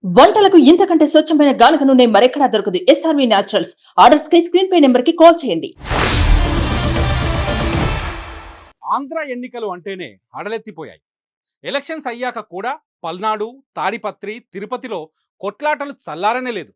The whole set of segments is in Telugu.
వంటలకు ఇంతకంటే స్వచ్ఛమైన గానుగ నూనె మరెక్కడా దొరకదు. SRV naturals. ఆర్డర్స్ కై స్క్రీన్ పై నెంబర్ కి కాల్ చేయండి. ఆంధ్ర ఎన్నికలు అంటేనే హడలెత్తిపోయాయి. ఎలక్షన్స్ అయ్యాక కూడా పల్నాడు, తాడిపత్రి, తిరుపతిలో కొట్లాటలు చల్లారనే లేదు.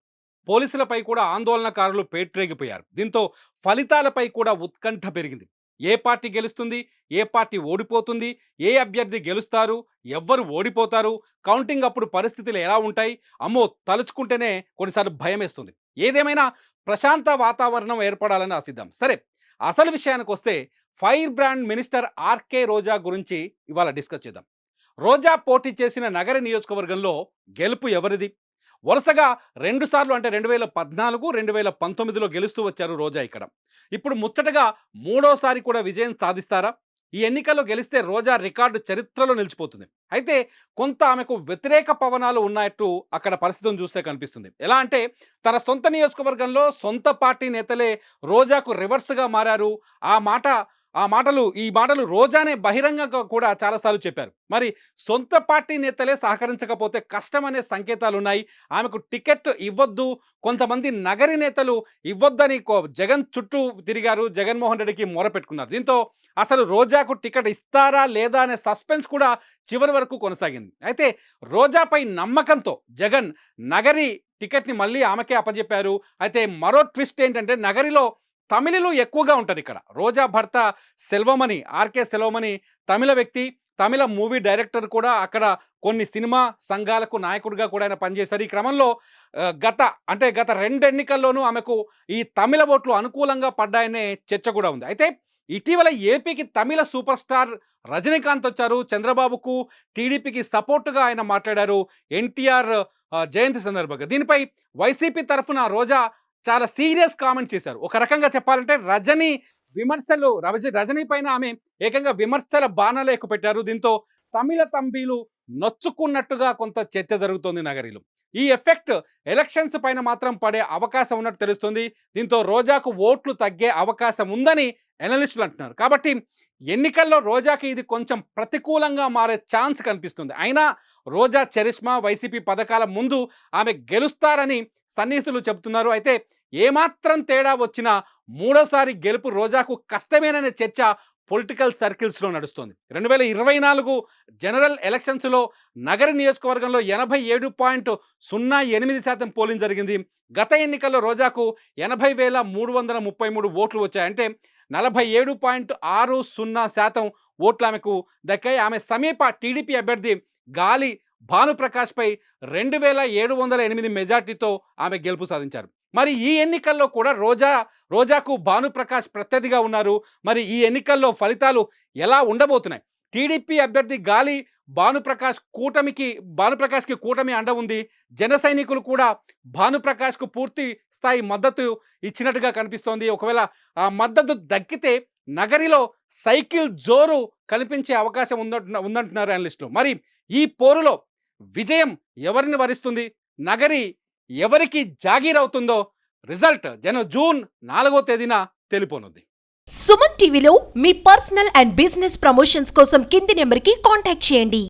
పోలీసులపై కూడా ఆందోళనకారులు పేట్రేగిపోయారు. దీంతో ఫలితాలపై కూడా ఉత్కంఠ పెరిగింది. ఏ పార్టీ గెలుస్తుంది, ఏ పార్టీ ఓడిపోతుంది, ఏ అభ్యర్థి గెలుస్తారు, ఎవ్వరు ఓడిపోతారు, కౌంటింగ్ అప్పుడు పరిస్థితులు ఎలా ఉంటాయి, అమ్మో తలుచుకుంటేనే కొన్నిసార్లు భయం వేస్తుంది. ఏదేమైనా ప్రశాంత వాతావరణం ఏర్పడాలని ఆశిద్దాం. సరే, అసలు విషయానికి వస్తే ఫైర్ బ్రాండ్ మినిస్టర్ ఆర్కే రోజా గురించి ఇవాళ డిస్కస్ చేద్దాం. రోజా పోటీ చేసిన నగర నియోజకవర్గంలో గెలుపు ఎవరిది? వరుసగా 2 సార్లు అంటే 2014, 2019లో గెలుస్తూ వచ్చారు రోజా ఇక్కడ. ఇప్పుడు ముచ్చటగా మూడోసారి కూడా విజయం సాధిస్తారా? ఈ ఎన్నికల్లో గెలిస్తే రోజా రికార్డు చరిత్రలో నిలిచిపోతుంది. అయితే కొంత ఆమెకు వ్యతిరేక పవనాలు ఉన్నట్టు అక్కడ పరిస్థితిని చూస్తే కనిపిస్తుంది. ఎలా అంటే తన సొంత నియోజకవర్గంలో సొంత పార్టీ నేతలే రోజాకు రివర్స్గా మారారు. ఈ మాటలు రోజానే బహిరంగంగా కూడా చాలాసార్లు చెప్పారు. మరి సొంత పార్టీ నేతలే సహకరించకపోతే కష్టమనే సంకేతాలు ఉన్నాయి. ఆమెకు టికెట్ ఇవ్వద్దు, కొంతమంది నగరి నేతలు ఇవ్వద్దని జగన్ చుట్టూ తిరిగారు, జగన్మోహన్ రెడ్డికి మొరపెట్టుకున్నారు. దీంతో అసలు రోజాకు టికెట్ ఇస్తారా లేదా అనే సస్పెన్స్ కూడా చివరి వరకు కొనసాగింది. అయితే రోజాపై నమ్మకంతో జగన్ నగరి టికెట్ని మళ్ళీ ఆమెకే అప్పజెప్పారు. అయితే మరో ట్విస్ట్ ఏంటంటే నగరిలో తమిళులు ఎక్కువగా ఉంటారు ఇక్కడ. రోజా భర్త సెల్వమణి, ఆర్కే సెల్వమణి తమిళ వ్యక్తి, తమిళ మూవీ డైరెక్టర్ కూడా. అక్కడ కొన్ని సినిమా సంఘాలకు నాయకుడిగా కూడా ఆయన పనిచేశారు. ఈ క్రమంలో గత 2 ఎన్నికల్లోనూ ఆమెకు ఈ తమిళ ఓట్లు అనుకూలంగా పడ్డాయనే చర్చ కూడా ఉంది. అయితే ఇటీవల ఏపీకి తమిళ సూపర్ స్టార్ రజనీకాంత్ వచ్చారు. చంద్రబాబుకు, టీడీపీకి సపోర్టుగా ఆయన మాట్లాడారు ఎన్టీఆర్ జయంతి సందర్భంగా. దీనిపై వైసీపీ తరఫున రోజా చాలా సీరియస్ కామెంట్ చేశారు. ఒక రకంగా చెప్పాలంటే రజనీ పైన ఆమె ఏకంగా విమర్శల బాణాలు ఎక్కుపెట్టారు. దీంతో తమిళ తంబీలు నొచ్చుకున్నట్టుగా కొంత చర్చ జరుగుతోంది నగరిలో. ఈ ఎఫెక్ట్ ఎలక్షన్స్ పైన మాత్రం పడే అవకాశం ఉన్నట్టు తెలుస్తుంది. దీంతో రోజాకు ఓట్లు తగ్గే అవకాశం ఉందని అనలిస్టులు అంటున్నారు. కాబట్టి ఎన్నికల్లో రోజాకి ఇది కొంచెం ప్రతికూలంగా మారే ఛాన్స్ కనిపిస్తుంది. అయినా రోజా చరిష్మా, వైసీపీ పథకాల ముందు ఆమె గెలుస్తారని సన్నిహితులు చెబుతున్నారు. అయితే ఏమాత్రం తేడా వచ్చినా మూడోసారి గెలుపు రోజాకు కష్టమేననే చర్చ పొలిటికల్ సర్కిల్స్లో నడుస్తోంది. 2024 జనరల్ ఎలక్షన్స్లో నగర నియోజకవర్గంలో 87.08% పోలింగ్ జరిగింది. గత ఎన్నికల్లో రోజాకు 80,333 ఓట్లు వచ్చాయి. అంటే 47.60% ఓట్లు ఆమెకు దక్కాయి. ఆమె సమీప టీడీపీ అభ్యర్థి గాలి భానుప్రకాష్పై 2,708 మెజార్టీతో ఆమె గెలుపు సాధించారు. మరి ఈ ఎన్నికల్లో కూడా రోజాకు భానుప్రకాష్ ప్రత్యర్థిగా ఉన్నారు. మరి ఈ ఎన్నికల్లో ఫలితాలు ఎలా ఉండబోతున్నాయి? టీడీపీ అభ్యర్థి గాలి భానుప్రకాష్కి కూటమి అండ ఉంది. జన సైనికులు కూడా భానుప్రకాష్కు పూర్తి స్థాయి మద్దతు ఇచ్చినట్టుగా కనిపిస్తోంది. ఒకవేళ ఆ మద్దతు దక్కితే నగరిలో సైకిల్ జోరు కనిపించే అవకాశం ఉందంటున్నారు అనలిస్టులు. మరి ఈ పోరులో విజయం ఎవరిని వరిస్తుంది, నగరి ఎవరికి జాగీరవుతుందో రిజల్ట్ జూన్ 4వ తేదీన తెలిపోనుంది. సుమన్ టీవీలో మీ పర్సనల్ అండ్ బిజినెస్ ప్రమోషన్స్ కోసం కింది నెంబర్కి కాంటాక్ట్ చేయండి.